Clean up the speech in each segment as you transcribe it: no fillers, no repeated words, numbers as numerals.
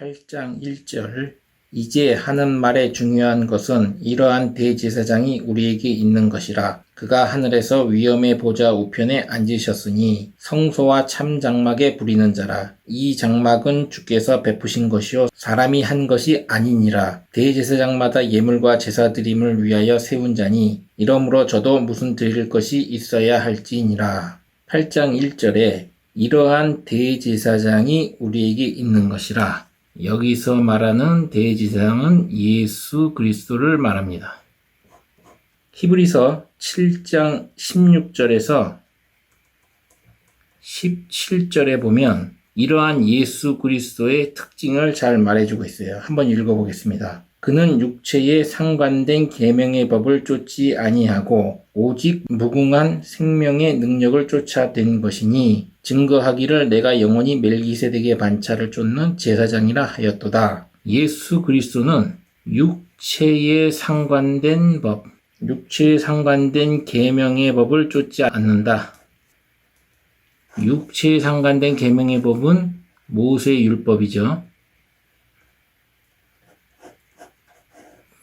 8장 1절 이제 하는 말의 중요한 것은 이러한 대제사장이 우리에게 있는 것이라. 그가 하늘에서 위엄의 보좌 우편에 앉으셨으니 성소와 참 장막에 부리는 자라. 이 장막은 주께서 베푸신 것이요 사람이 한 것이 아니니라. 대제사장마다 예물과 제사 드림을 위하여 세운 자니 이러므로 저도 무슨 드릴 것이 있어야 할지니라. 8장 1절에 이러한 대제사장이 우리에게 있는 것이라. 여기서 말하는 대제사장은 예수 그리스도를 말합니다. 히브리서 7장 16절에서 17절에 보면 이러한 예수 그리스도의 특징을 잘 말해주고 있어요. 한번 읽어보겠습니다. 그는 육체에 상관된 계명의 법을 쫓지 아니하고 오직 무궁한 생명의 능력을 쫓아낸 것이니 증거하기를 내가 영원히 멜기세덱의 반차를 쫓는 제사장이라 하였도다. 예수 그리스도는 육체에 상관된 법, 육체에 상관된 계명의 법을 쫓지 않는다. 육체에 상관된 계명의 법은 모세의 율법이죠.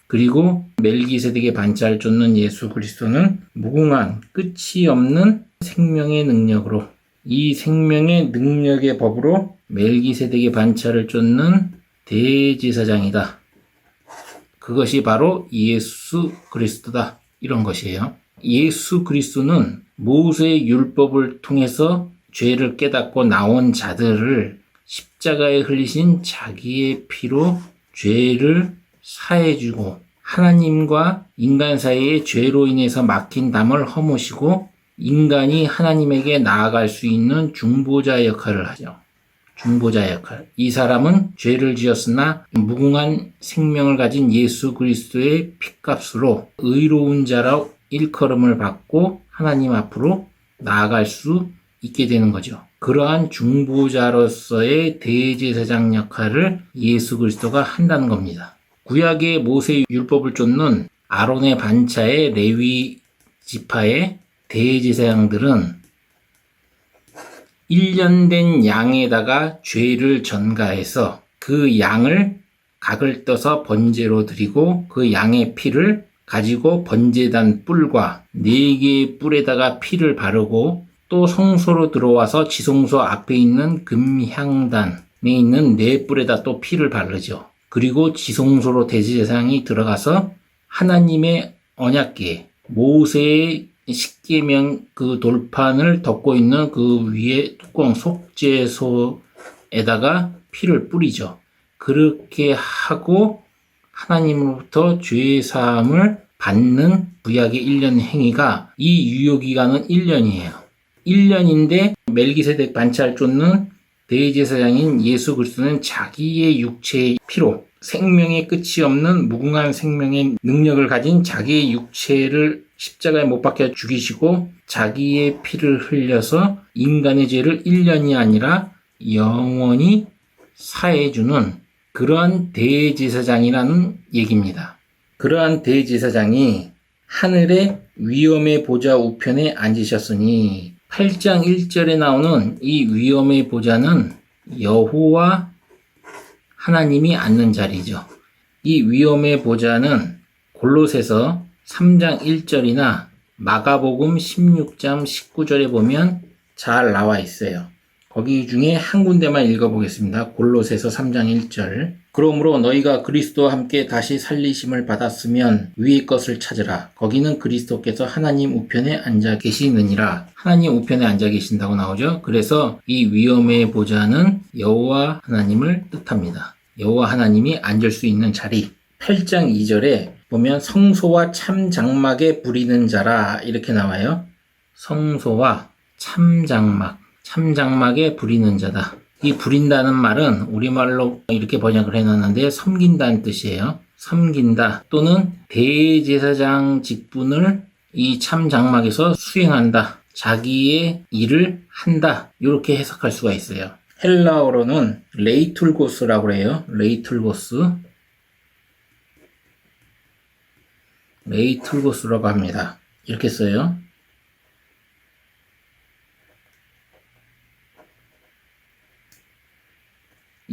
그리고 멜기세덱의 반차를 쫓는 예수 그리스도는 무궁한 끝이 없는 생명의 능력으로, 이 생명의 능력의 법으로 멜기세덱의 반차를 쫓는 대제사장이다. 그것이 바로 예수 그리스도다. 이런 것이에요. 예수 그리스도는 모세의 율법을 통해서 죄를 깨닫고 나온 자들을 십자가에 흘리신 자기의 피로 죄를 사해주고 하나님과 인간 사이의 죄로 인해서 막힌 담을 허무시고 인간이 하나님에게 나아갈 수 있는 중보자 역할을 하죠. 중보자 역할. 이 사람은 죄를 지었으나 무궁한 생명을 가진 예수 그리스도의 핏값으로 의로운 자라 일컬음을 받고 하나님 앞으로 나아갈 수 있게 되는 거죠. 그러한 중보자로서의 대제사장 역할을 예수 그리스도가 한다는 겁니다. 구약의 모세의 율법을 쫓는 아론의 반차의 레위 지파의 대제사장들은 1년 된 양에다가 죄를 전가해서 그 양을 각을 떠서 번제로 드리고 그 양의 피를 가지고 번제단 뿔과 4개의 뿔에다가 피를 바르고 또 성소로 들어와서 지성소 앞에 있는 금향단에 있는 4뿔에다 또 피를 바르죠. 그리고 지성소로 대제사장이 들어가서 하나님의 언약궤, 모세의 십계명 그 돌판을 덮고 있는 그 위에 뚜껑 속죄소에다가 피를 뿌리죠. 그렇게 하고 하나님으로부터 죄사함을 받는 구약의 1년 행위가 이 유효기간은 1년이에요. 1년인데 멜기세덱 반차를 쫓는 대제사장인 예수 그리스도는 자기의 육체의 피로 생명의 끝이 없는 무궁한 생명의 능력을 가진 자기의 육체를 십자가에 못 박혀 죽이시고 자기의 피를 흘려서 인간의 죄를 1년이 아니라 영원히 사해주는 그러한 대제사장이라는 얘기입니다. 그러한 대제사장이 하늘의 위엄의 보좌 우편에 앉으셨으니 8장 1절에 나오는 이 위엄의 보좌는 여호와 하나님이 앉는 자리죠. 이 위엄의 보좌는 골로새서 3장 1절이나 마가복음 16장 19절에 보면 잘 나와 있어요. 거기 중에 한 군데만 읽어보겠습니다. 골로새서 3장 1절. 그러므로 너희가 그리스도와 함께 다시 살리심을 받았으면 위의 것을 찾으라. 거기는 그리스도께서 하나님 우편에 앉아 계시느니라. 하나님 우편에 앉아 계신다고 나오죠. 그래서 이 위엄의 보좌는 여호와 하나님을 뜻합니다. 여호와 하나님이 앉을 수 있는 자리. 8장 2절에 보면 성소와 참 장막에 부리는 자라 이렇게 나와요. 성소와 참 장막. 참 장막에 부리는 자다. 이 부린다는 말은 우리말로 이렇게 번역을 해놨는데 섬긴다는 뜻이에요. 섬긴다 또는 대제사장 직분을 이 참 장막에서 수행한다. 자기의 일을 한다. 이렇게 해석할 수가 있어요. 헬라어로는 레이툴고스라고 해요. 레이툴고스라고 합니다. 이렇게 써요.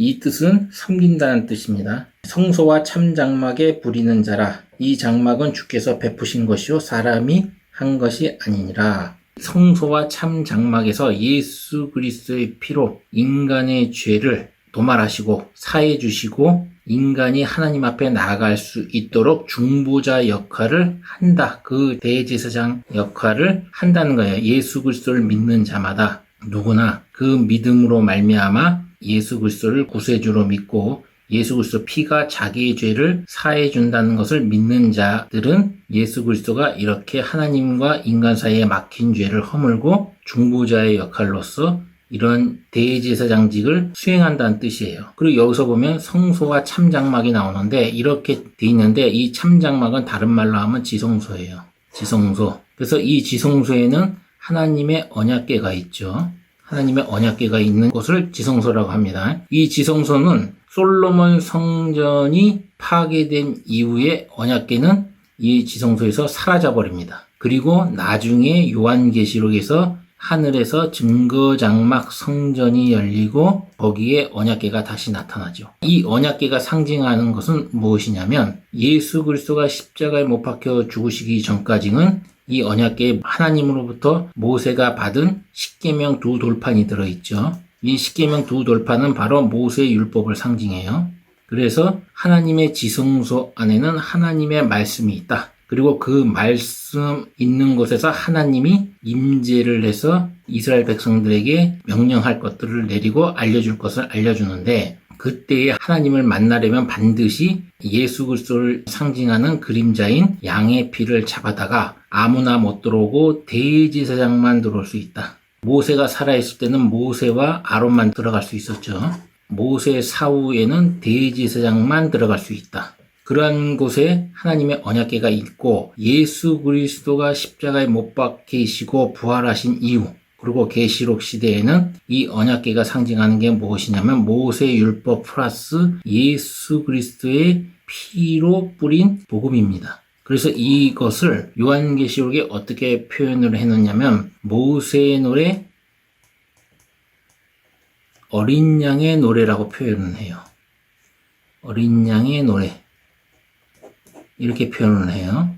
이 뜻은 섬긴다는 뜻입니다. 성소와 참장막에 부리는 자라. 이 장막은 주께서 베푸신 것이요 사람이 한 것이 아니니라. 성소와 참장막에서 예수 그리스도의 피로 인간의 죄를 도말하시고 사해 주시고 인간이 하나님 앞에 나아갈 수 있도록 중보자 역할을 한다. 그 대제사장 역할을 한다는 거예요. 예수 그리스도를 믿는 자마다 누구나 그 믿음으로 말미암아 예수 그리스도를 구세주로 믿고 예수 그리스도 피가 자기의 죄를 사해 준다는 것을 믿는 자들은 예수 그리스도가 이렇게 하나님과 인간 사이에 막힌 죄를 허물고 중보자의 역할로서 이런 대제사장직을 수행한다는 뜻이에요. 그리고 여기서 보면 성소와 참장막이 나오는데 이렇게 돼 있는데 이 참장막은 다른 말로 하면 지성소예요. 지성소. 그래서 이 지성소에는 하나님의 언약궤가 있죠. 하나님의 언약궤가 있는 곳을 지성소라고 합니다. 이 지성소는 솔로몬 성전이 파괴된 이후에 언약궤는 이 지성소에서 사라져버립니다. 그리고 나중에 요한계시록에서 하늘에서 증거장막 성전이 열리고 거기에 언약궤가 다시 나타나죠. 이 언약궤가 상징하는 것은 무엇이냐면 예수 그리스도가 십자가에 못 박혀 죽으시기 전까지는 이 언약궤에 하나님으로부터 모세가 받은 십계명 두 돌판이 들어있죠. 이 십계명 두 돌판은 바로 모세의 율법을 상징해요. 그래서 하나님의 지성소 안에는 하나님의 말씀이 있다. 그리고 그 말씀 있는 곳에서 하나님이 임재를 해서 이스라엘 백성들에게 명령할 것들을 내리고 알려줄 것을 알려주는데 그때에 하나님을 만나려면 반드시 예수 그리스도를 상징하는 그림자인 양의 피를 잡아다가 아무나 못 들어오고 대제사장만 들어올 수 있다. 모세가 살아있을 때는 모세와 아론만 들어갈 수 있었죠. 모세 사후에는 대제사장만 들어갈 수 있다. 그러한 곳에 하나님의 언약궤가 있고 예수 그리스도가 십자가에 못 박히시고 부활하신 이후 그리고 계시록 시대에는 이 언약궤가 상징하는 게 무엇이냐면 모세 율법 플러스 예수 그리스도의 피로 뿌린 복음입니다. 그래서 이것을 요한계시록에 어떻게 표현을 해놓냐면 모세의 노래, 어린 양의 노래라고 표현을 해요. 어린 양의 노래. 이렇게 표현을 해요.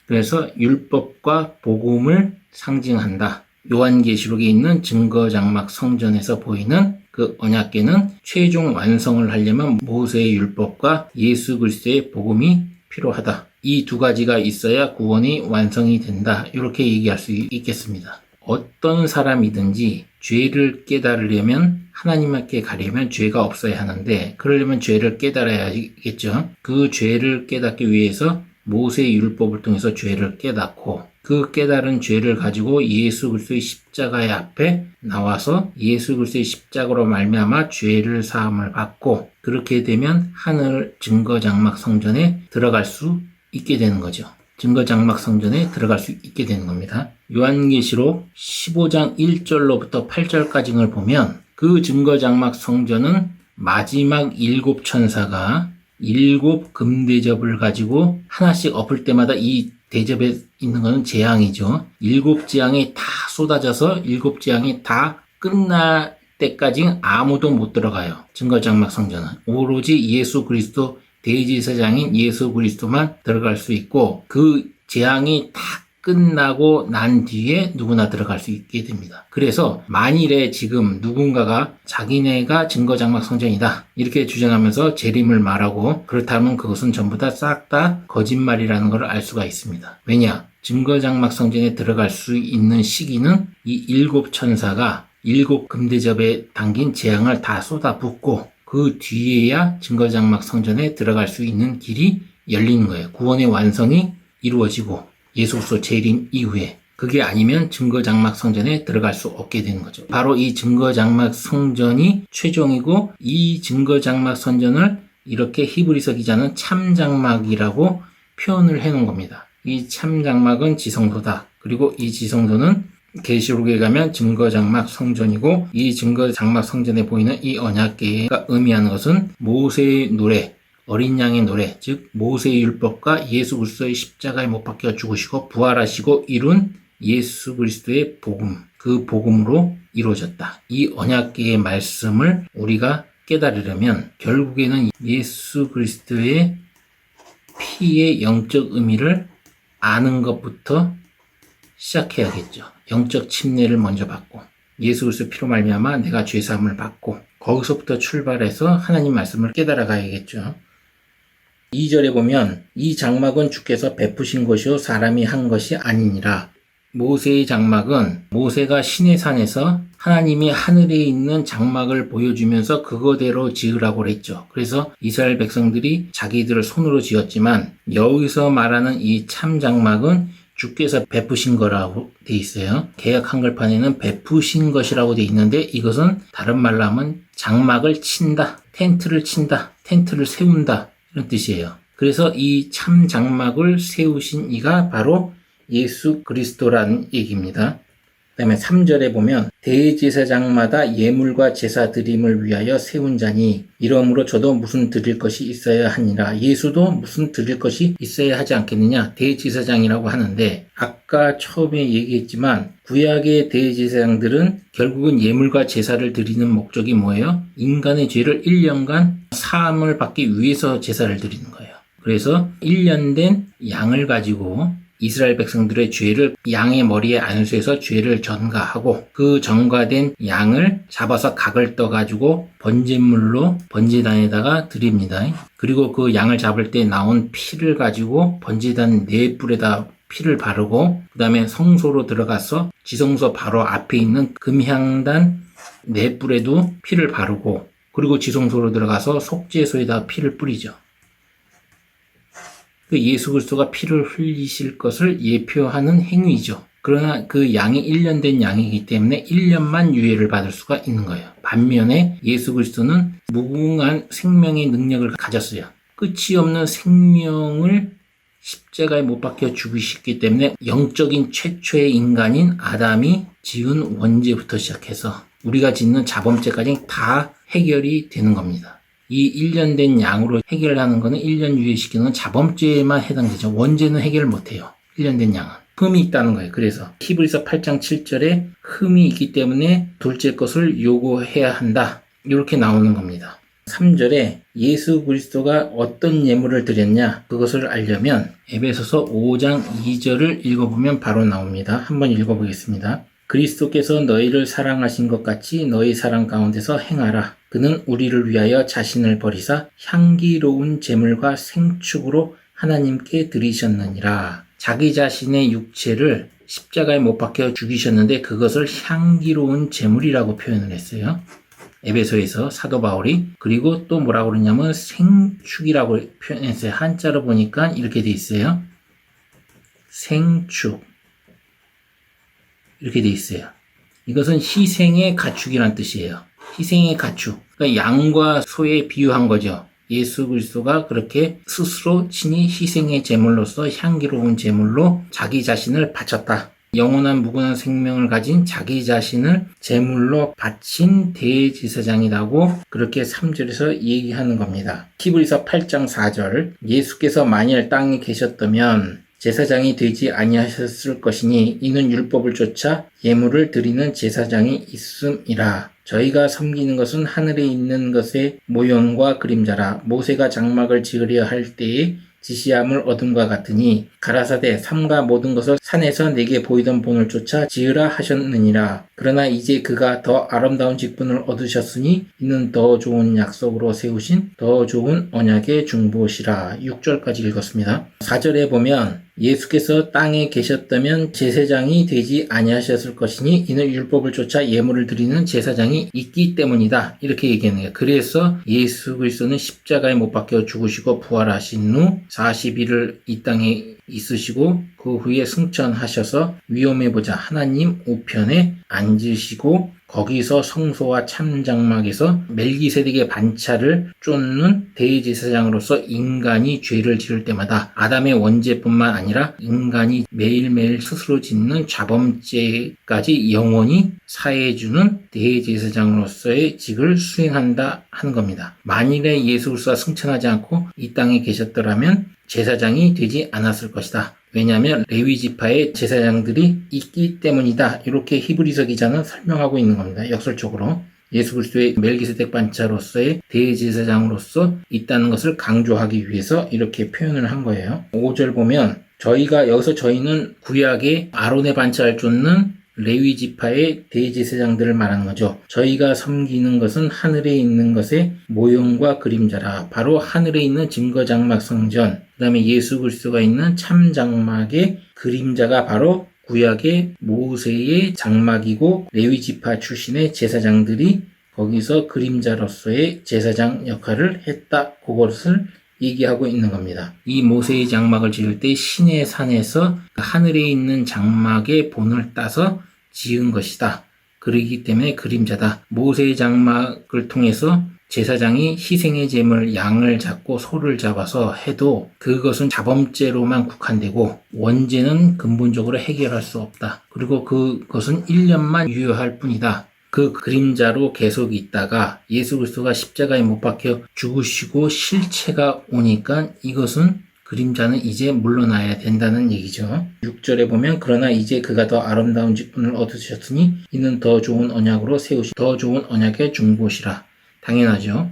그래서 율법과 복음을 상징한다. 요한계시록에 있는 증거장막 성전에서 보이는 그 언약궤는 최종 완성을 하려면 모세의 율법과 예수 그리스도의 복음이 필요하다. 이 두 가지가 있어야 구원이 완성이 된다. 이렇게 얘기할 수 있겠습니다. 어떤 사람이든지 죄를 깨달으려면 하나님께 가려면 죄가 없어야 하는데 그러려면 죄를 깨달아야겠죠. 그 죄를 깨닫기 위해서 모세의 율법을 통해서 죄를 깨닫고 그 깨달은 죄를 가지고 예수 그리스도의 십자가의 앞에 나와서 예수 그리스도의 십자가로 말미암아 죄를 사함을 받고 그렇게 되면 하늘 증거장막 성전에 들어갈 수 있게 되는 거죠. 증거장막 성전에 들어갈 수 있게 되는 겁니다. 요한계시록 15장 1절로부터 8절까지를 보면 그 증거장막 성전은 마지막 7 천사가 7 금대접을 가지고 하나씩 엎을 때마다 이 대접에 있는 것은 재앙이죠. 7 재앙이 다 쏟아져서 7 재앙이 다 끝날 때까지 아무도 못 들어가요. 증거장막 성전은 오로지 예수 그리스도 대제사장인 예수 그리스도만 들어갈 수 있고 그 재앙이 다 끝나고 난 뒤에 누구나 들어갈 수 있게 됩니다. 그래서 만일에 지금 누군가가 자기네가 증거장막 성전이다 이렇게 주장하면서 재림을 말하고 그렇다면 그것은 전부 다 싹 다 거짓말이라는 걸 알 수가 있습니다. 왜냐? 증거장막 성전에 들어갈 수 있는 시기는 이 7 천사가 7 금대접에 담긴 재앙을 다 쏟아붓고 그 뒤에야 증거장막 성전에 들어갈 수 있는 길이 열리는 거예요. 구원의 완성이 이루어지고 예수 그리스도 재림 이후에 그게 아니면 증거장막 성전에 들어갈 수 없게 되는 거죠. 바로 이 증거장막 성전이 최종이고 이 증거장막 성전을 이렇게 히브리서 기자는 참장막이라고 표현을 해놓은 겁니다. 이 참장막은 지성소다. 그리고 이 지성소는 계시록에 가면 증거장막 성전이고 이 증거장막 성전에 보이는 이 언약궤가 의미하는 것은 모세의 노래, 어린 양의 노래, 즉 모세의 율법과 예수 그리스도의 십자가에 못 박혀 죽으시고 부활하시고 이룬 예수 그리스도의 복음, 그 복음으로 이루어졌다. 이 언약계의 말씀을 우리가 깨달으려면 결국에는 예수 그리스도의 피의 영적 의미를 아는 것부터 시작해야겠죠. 영적 침례를 먼저 받고 예수 그리스도 피로 말미암아 내가 죄 사함을 받고 거기서부터 출발해서 하나님 말씀을 깨달아 가야겠죠. 2절에 보면 이 장막은 주께서 베푸신 것이요 사람이 한 것이 아니니라. 모세의 장막은 모세가 시내산에서 하나님이 하늘에 있는 장막을 보여주면서 그거대로 지으라고 했죠. 그래서 이스라엘 백성들이 자기들을 손으로 지었지만 여기서 말하는 이 참 장막은 주께서 베푸신 거라고 돼 있어요. 개역 한글판에는 베푸신 것이라고 돼 있는데 이것은 다른 말로 하면 장막을 친다, 텐트를 친다, 텐트를 세운다 이런 뜻이에요. 그래서 이 참 장막을 세우신 이가 바로 예수 그리스도라는 얘기입니다. 그 다음에 3절에 보면 대제사장마다 예물과 제사 드림을 위하여 세운 자니 이러므로 저도 무슨 드릴 것이 있어야 하니라. 예수도 무슨 드릴 것이 있어야 하지 않겠느냐. 대제사장이라고 하는데 아까 처음에 얘기했지만 구약의 대제사장들은 결국은 예물과 제사를 드리는 목적이 뭐예요? 인간의 죄를 1년간 사함을 받기 위해서 제사를 드리는 거예요. 그래서 1년 된 양을 가지고 이스라엘 백성들의 죄를 양의 머리에 안수해서 죄를 전가하고 그 전가된 양을 잡아서 각을 떠가지고 번제물로 번제단에다가 드립니다. 그리고 그 양을 잡을 때 나온 피를 가지고 번제단 네 뿔에다 피를 바르고 그 다음에 성소로 들어가서 지성소 바로 앞에 있는 금향단 네 뿔에도 피를 바르고 그리고 지성소로 들어가서 속죄소에다 피를 뿌리죠. 그 예수 그리스도가 피를 흘리실 것을 예표하는 행위죠. 그러나 그 양이 1년 된 양이기 때문에 1년만 유예를 받을 수가 있는 거예요. 반면에 예수 그리스도는 무궁한 생명의 능력을 가졌어요. 끝이 없는 생명을 십자가에 못 박혀 죽이셨기 때문에 영적인 최초의 인간인 아담이 지은 원죄부터 시작해서 우리가 짓는 자범죄까지 다 해결이 되는 겁니다. 이 1년 된 양으로 해결하는 거는 1년 유예시키는 자범죄에만 해당되죠. 원죄는 해결 못해요. 1년 된 양은. 흠이 있다는 거예요. 그래서 히브리서 8장 7절에 흠이 있기 때문에 둘째 것을 요구해야 한다. 이렇게 나오는 겁니다. 3절에 예수 그리스도가 어떤 예물을 드렸냐 그것을 알려면 에베소서 5장 2절을 읽어보면 바로 나옵니다. 한번 읽어보겠습니다. 그리스도께서 너희를 사랑하신 것 같이 너희 사랑 가운데서 행하라. 그는 우리를 위하여 자신을 버리사 향기로운 제물과 생축으로 하나님께 드리셨느니라. 자기 자신의 육체를 십자가에 못 박혀 죽이셨는데 그것을 향기로운 제물이라고 표현을 했어요. 에베소에서 사도 바울이. 그리고 또 뭐라고 그러냐면 생축이라고 표현했어요. 한자로 보니까 이렇게 돼 있어요. 생축 이렇게 돼 있어요. 이것은 희생의 가축이란 뜻이에요. 희생의 가축. 그러니까 양과 소에 비유한 거죠. 예수 그리스도가 그렇게 스스로 친히 희생의 제물로서 향기로운 제물로 자기 자신을 바쳤다. 영원한 무궁한 생명을 가진 자기 자신을 제물로 바친 대제사장이라고 그렇게 3절에서 얘기하는 겁니다. 히브리서 8장 4절 예수께서 만일 땅에 계셨다면 제사장이 되지 아니하셨을 것이니 이는 율법을 쫓아 예물을 드리는 제사장이 있음이라. 저희가 섬기는 것은 하늘에 있는 것의 모형과 그림자라. 모세가 장막을 지으려 할 때에 지시함을 얻음과 같으니 가라사대 삼가 모든 것을 산에서 내게 보이던 본을 쫓아 지으라 하셨느니라. 그러나 이제 그가 더 아름다운 직분을 얻으셨으니 이는 더 좋은 약속으로 세우신 더 좋은 언약의 중보시라. 6절까지 읽었습니다. 4절에 보면 예수께서 땅에 계셨다면 제사장이 되지 아니하셨을 것이니 이는 율법을 쫓아 예물을 드리는 제사장이 있기 때문이다. 이렇게 얘기하는 거예요. 그래서 예수 그리스도는 십자가에 못 박혀 죽으시고 부활하신 후 40일을 이 땅에 있으시고 그 후에 승천하셔서 위엄해 보자 하나님 우편에 앉으시고 거기서 성소와 참장막에서 멜기세덱의 반차를 쫓는 대제사장으로서 인간이 죄를 지을 때마다 아담의 원죄뿐만 아니라 인간이 매일매일 스스로 짓는 자범죄까지 영원히 사해주는 대제사장으로서의 직을 수행한다 하는 겁니다. 만일에 예수 그리스도가 승천하지 않고 이 땅에 계셨더라면 제사장이 되지 않았을 것이다. 왜냐하면 레위 지파의 제사장들이 있기 때문이다. 이렇게 히브리서 기자는 설명하고 있는 겁니다. 역설적으로. 예수 그리스도의 멜기세덱 반차로서의 대제사장으로서 있다는 것을 강조하기 위해서 이렇게 표현을 한 거예요. 5절 보면 여기서 저희는 구약의 아론의 반차를 쫓는 레위 지파의 대제사장들을 말하는 거죠. 저희가 섬기는 것은 하늘에 있는 것의 모형과 그림자라. 바로 하늘에 있는 증거장막 성전, 그 다음에 예수 그리스도가 있는 참장막의 그림자가 바로 구약의 모세의 장막이고, 레위 지파 출신의 제사장들이 거기서 그림자로서의 제사장 역할을 했다. 그것을 얘기하고 있는 겁니다. 이 모세의 장막을 지을 때 시내 산에서 하늘에 있는 장막의 본을 따서 지은 것이다. 그러기 때문에 그림자다. 모세의 장막을 통해서 제사장이 희생의 제물 양을 잡고 소를 잡아서 해도 그것은 자범죄로만 국한되고 원죄는 근본적으로 해결할 수 없다. 그리고 그것은 1년만 유효할 뿐이다. 그 그림자로 계속 있다가 예수 그리스도가 십자가에 못 박혀 죽으시고 실체가 오니까 이것은 그림자는 이제 물러나야 된다는 얘기죠. 6절에 보면 그러나 이제 그가 더 아름다운 직분을 얻으셨으니 이는 더 좋은 언약으로 세우신 더 좋은 언약의 중보시라. 당연하죠.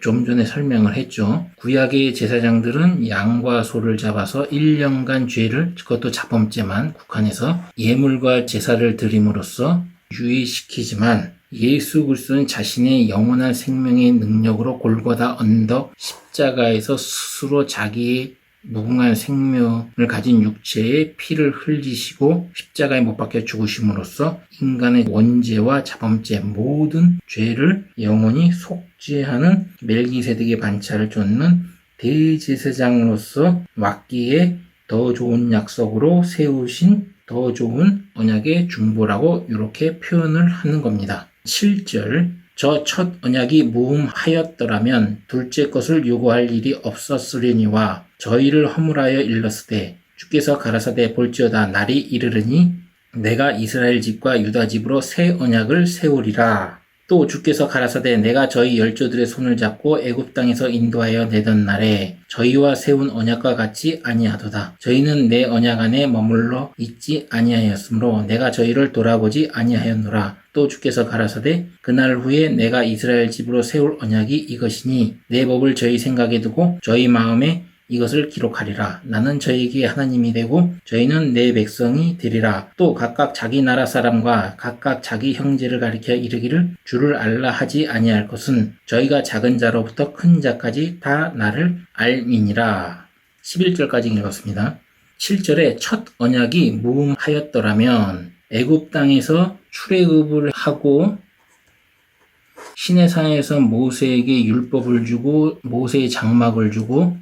좀 전에 설명을 했죠. 구약의 제사장들은 양과 소를 잡아서 1년간 죄를, 그것도 자범죄만 국한해서 예물과 제사를 드림으로써 유예시키지만 예수 그리스도는 자신의 영원한 생명의 능력으로 골고다 언덕 십자가에서 스스로 자기의 무궁한 생명을 가진 육체의 피를 흘리시고 십자가에 못 박혀 죽으심으로써 인간의 원죄와 자범죄 모든 죄를 영원히 속죄하는 멜기세덱의 반차를 쫓는 대제사장으로서 왔기에 더 좋은 약속으로 세우신 더 좋은 언약의 중보라고 이렇게 표현을 하는 겁니다. 7절 저 첫 언약이 무음하였더라면 둘째 것을 요구할 일이 없었으려니와 저희를 허물하여 일렀으되 주께서 가라사대 볼지어다 날이 이르르니 내가 이스라엘 집과 유다 집으로 새 언약을 세우리라. 또 주께서 가라사대 내가 저희 열조들의 손을 잡고 애굽 땅에서 인도하여 내던 날에 저희와 세운 언약과 같이 아니하도다. 저희는 내 언약 안에 머물러 있지 아니하였으므로 내가 저희를 돌아보지 아니하였노라. 또 주께서 가라사대 그날 후에 내가 이스라엘 집으로 세울 언약이 이것이니 내 법을 저희 생각에 두고 저희 마음에 이것을 기록하리라. 나는 저희에게 하나님이 되고 저희는 내 백성이 되리라. 또 각각 자기 나라 사람과 각각 자기 형제를 가리켜 이르기를 주를 알라 하지 아니할 것은 저희가 작은 자로부터 큰 자까지 다 나를 알미니라. 11절까지 읽었습니다. 7절에 첫 언약이 무음하였더라면 애굽 땅에서 출애굽을 하고 시내산에서 모세에게 율법을 주고 모세의 장막을 주고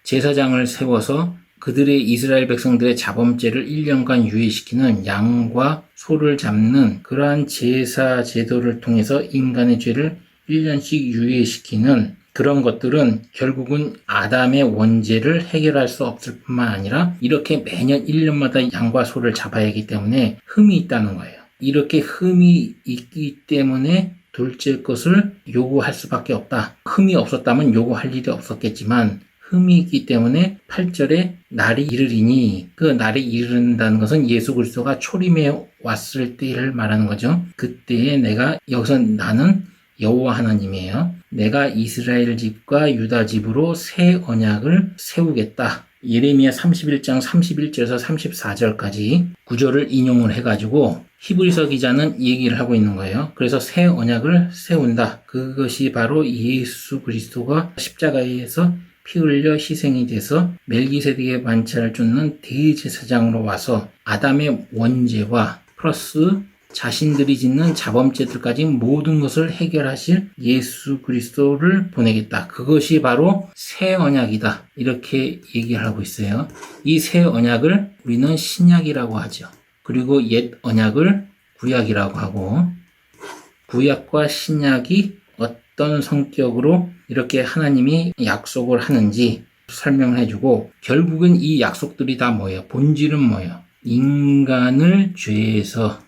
제사장을 세워서 그들의 이스라엘 백성들의 자범죄를 1년간 유예시키는 양과 소를 잡는 그러한 제사 제도를 통해서 인간의 죄를 1년씩 유예시키는 그런 것들은 결국은 아담의 원죄를 해결할 수 없을 뿐만 아니라 이렇게 매년 1년마다 양과 소를 잡아야 하기 때문에 흠이 있다는 거예요. 이렇게 흠이 있기 때문에 둘째 것을 요구할 수밖에 없다. 흠이 없었다면 요구할 일이 없었겠지만 흠이 있기 때문에 8절에 날이 이르리니 그 날이 이르는다는 것은 예수 그리스도가 초림해 왔을 때를 말하는 거죠. 그때에 여기서 나는 여호와 하나님이에요. 내가 이스라엘 집과 유다 집으로 새 언약을 세우겠다. 예레미야 31장 31절에서 34절까지 구절을 인용을 해가지고 히브리서 기자는 얘기를 하고 있는 거예요. 그래서 새 언약을 세운다. 그것이 바로 예수 그리스도가 십자가에서 피 흘려 희생이 돼서 멜기세덱의 반차를 쫓는 대제사장으로 와서 아담의 원죄와 플러스 자신들이 짓는 자범죄들까지 모든 것을 해결하실 예수 그리스도를 보내겠다. 그것이 바로 새 언약이다. 이렇게 얘기를 하고 있어요. 이 새 언약을 우리는 신약이라고 하죠. 그리고 옛 언약을 구약이라고 하고 구약과 신약이 어떤 성격으로 이렇게 하나님이 약속을 하는지 설명을 해주고 결국은 이 약속들이 다 뭐예요? 본질은 뭐예요? 인간을 죄에서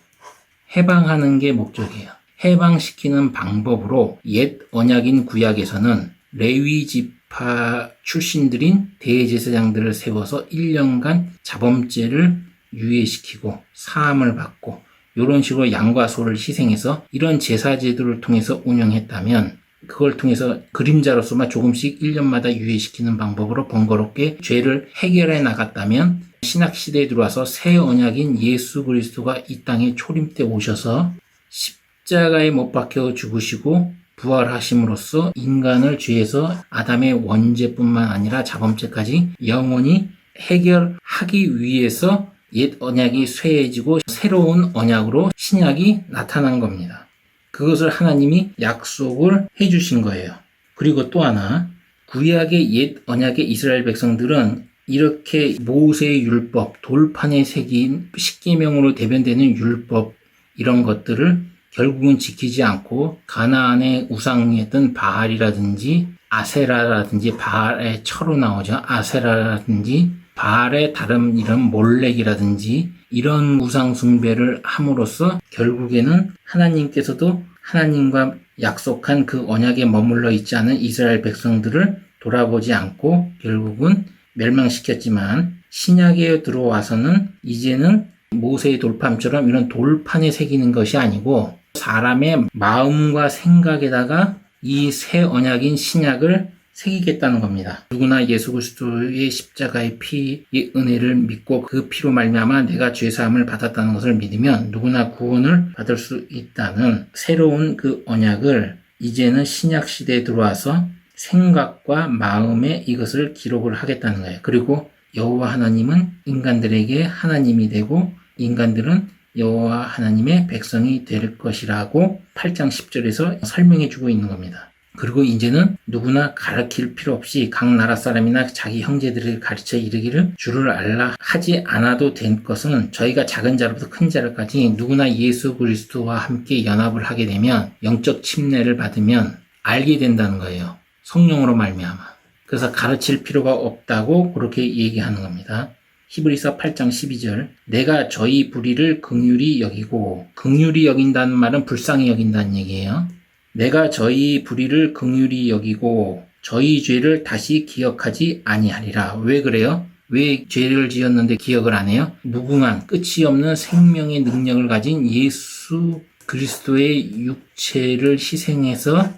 해방하는 게 목적이에요. 해방시키는 방법으로 옛 언약인 구약에서는 레위 지파 출신들인 대제사장들을 세워서 1년간 자범죄를 유예시키고 사함을 받고 이런 식으로 양과 소를 희생해서 이런 제사 제도를 통해서 운영했다면 그걸 통해서 그림자로서만 조금씩 1년마다 유예시키는 방법으로 번거롭게 죄를 해결해 나갔다면 신약시대에 들어와서 새 언약인 예수 그리스도가 이 땅에 초림 때 오셔서 십자가에 못 박혀 죽으시고 부활하심으로써 인간을 죄에서 아담의 원죄뿐만 아니라 자범죄까지 영원히 해결하기 위해서 옛 언약이 쇠해지고 새로운 언약으로 신약이 나타난 겁니다. 그것을 하나님이 약속을 해주신 거예요. 그리고 또 하나, 구약의 옛 언약의 이스라엘 백성들은 이렇게 모세의 율법, 돌판에 새긴 십계명으로 대변되는 율법 이런 것들을 결국은 지키지 않고 가나안의 우상이었던 바알이라든지 아세라라든지 바알의 처로 나오죠. 아세라라든지 바알의 다른 이런 몰렉이라든지 이런 우상 숭배를 함으로써 결국에는 하나님께서도 하나님과 약속한 그 언약에 머물러 있지 않은 이스라엘 백성들을 돌아보지 않고 결국은 멸망시켰지만 신약에 들어와서는 이제는 모세의 돌판처럼 이런 돌판에 새기는 것이 아니고 사람의 마음과 생각에다가 이 새 언약인 신약을 새기겠다는 겁니다. 누구나 예수 그리스도의 십자가의 피의 은혜를 믿고 그 피로 말미암아 내가 죄사함을 받았다는 것을 믿으면 누구나 구원을 받을 수 있다는 새로운 그 언약을 이제는 신약 시대에 들어와서 생각과 마음에 이것을 기록을 하겠다는 거예요. 그리고 여호와 하나님은 인간들에게 하나님이 되고 인간들은 여호와 하나님의 백성이 될 것이라고 8장 10절에서 설명해 주고 있는 겁니다. 그리고 이제는 누구나 가르칠 필요 없이 각 나라 사람이나 자기 형제들을 가르쳐 이르기를 주를 알라 하지 않아도 된 것은 저희가 작은 자로부터 큰 자로까지 누구나 예수 그리스도와 함께 연합을 하게 되면 영적 침례를 받으면 알게 된다는 거예요. 성령으로 말미암아. 그래서 가르칠 필요가 없다고 그렇게 얘기하는 겁니다. 히브리서 8장 12절 내가 저희 불의를 긍휼히 여기고 긍휼히 여긴다는 말은 불쌍히 여긴다는 얘기예요. 내가 저희 불의를 긍휼히 여기고 저희 죄를 다시 기억하지 아니하리라. 왜 그래요? 왜 죄를 지었는데 기억을 안 해요? 무궁한 끝이 없는 생명의 능력을 가진 예수 그리스도의 육체를 희생해서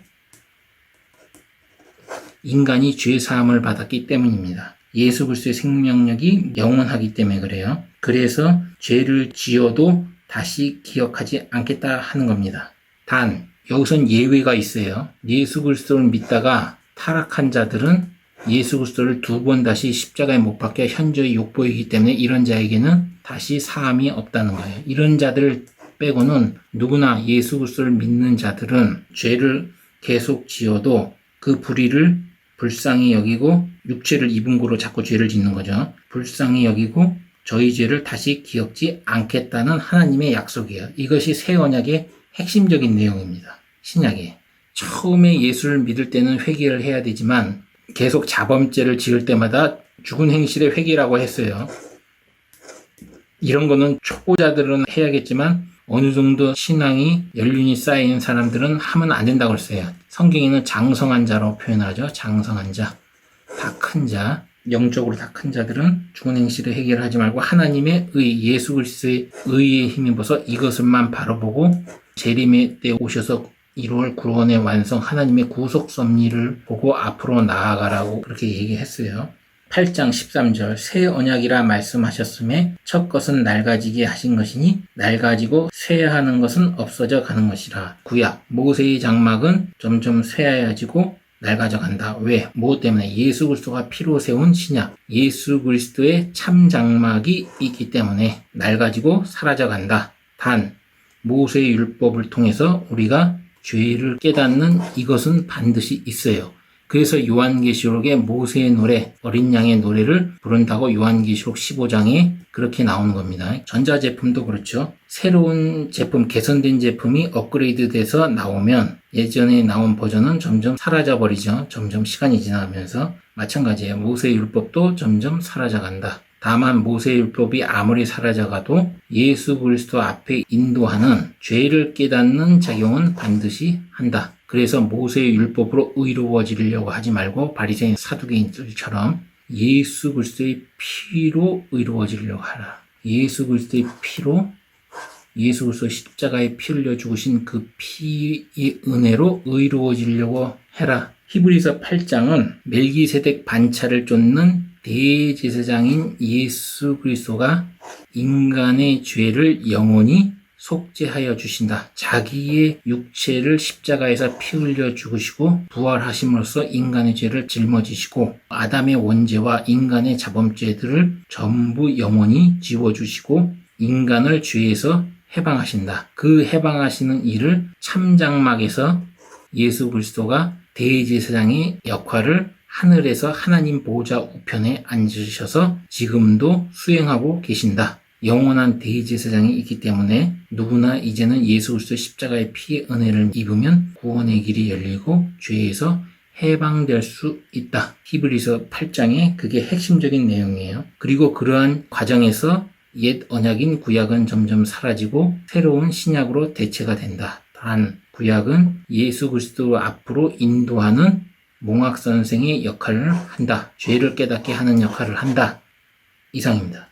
인간이 죄 사함을 받았기 때문입니다. 예수 그리스도의 생명력이 영원하기 때문에 그래요. 그래서 죄를 지어도 다시 기억하지 않겠다 하는 겁니다. 단 여기선 예외가 있어요. 예수 그리스도를 믿다가 타락한 자들은 예수 그리스도를 두 번 다시 십자가에 못 박혀 현저히 욕보이기 때문에 이런 자에게는 다시 사함이 없다는 거예요. 이런 자들 빼고는 누구나 예수 그리스도를 믿는 자들은 죄를 계속 지어도 그 불의를 불쌍히 여기고 육체를 입은 고로 자꾸 죄를 짓는 거죠. 불쌍히 여기고 저희 죄를 다시 기억지 않겠다는 하나님의 약속이에요. 이것이 새 언약의 핵심적인 내용입니다. 신약에. 처음에 예수를 믿을 때는 회개를 해야 되지만 계속 자범죄를 지을 때마다 죽은 행실의 회개라고 했어요. 이런 거는 초보자들은 해야겠지만 어느 정도 신앙이 연륜이 쌓인 사람들은 하면 안 된다고 했어요. 성경에는 장성한 자로 표현하죠. 장성한 자. 다 큰 자. 영적으로 다 큰 자들은 죽은 행실을 해결하지 말고 하나님의 의, 예수 그리스도의 의에 힘입어서 이것을만 바라보고 재림의 때 오셔서 이루어질 구원의 완성 하나님의 구속 섭리를 보고 앞으로 나아가라고 그렇게 얘기했어요. 8장 13절 새 언약이라 말씀하셨음에 첫 것은 낡아지게 하신 것이니 낡아지고 쇠하는 것은 없어져 가는 것이라. 구약 모세의 장막은 점점 쇠하여지고 낡아져 간다. 왜? 뭐 때문에? 예수 그리스도가 피로 세운 신약 예수 그리스도의 참 장막이 있기 때문에 낡아지고 사라져 간다. 단 모세의 율법을 통해서 우리가 죄를 깨닫는 이것은 반드시 있어요. 그래서 요한계시록에 모세의 노래, 어린 양의 노래를 부른다고 요한계시록 15장에 그렇게 나오는 겁니다. 전자제품도 그렇죠. 새로운 제품, 개선된 제품이 업그레이드 돼서 나오면 예전에 나온 버전은 점점 사라져 버리죠. 점점 시간이 지나면서 마찬가지예요. 모세의 율법도 점점 사라져 간다. 다만 모세율법이 아무리 사라져가도 예수 그리스도 앞에 인도하는 죄를 깨닫는 작용은 반드시 한다. 그래서 모세율법으로 의로워지려고 하지 말고 바리새인 사두개인들처럼 예수 그리스도의 피로 의로워지려고 하라. 예수 그리스도의 피로, 예수 그리스도 십자가에 피 흘려 죽으신 그 피의 은혜로 의로워지려고 해라. 히브리서 8장은 멜기세덱 반차를 쫓는 대제사장인 예수 그리스도가 인간의 죄를 영원히 속죄하여 주신다. 자기의 육체를 십자가에서 피 흘려 죽으시고 부활하심으로써 인간의 죄를 짊어지시고 아담의 원죄와 인간의 자범죄들을 전부 영원히 지워주시고 인간을 죄에서 해방하신다. 그 해방하시는 일을 참장막에서 예수 그리스도가 대제사장의 역할을 하늘에서 하나님 보호자 우편에 앉으셔서 지금도 수행하고 계신다. 영원한 대제사장이 있기 때문에 누구나 이제는 예수 그리스도 십자가의 피의 은혜를 입으면 구원의 길이 열리고 죄에서 해방될 수 있다. 히브리서 8장에 그게 핵심적인 내용이에요. 그리고 그러한 과정에서 옛 언약인 구약은 점점 사라지고 새로운 신약으로 대체가 된다. 단 구약은 예수 그리스도 앞으로 인도하는 몽학 선생의 역할을 한다. 죄를 깨닫게 하는 역할을 한다. 이상입니다.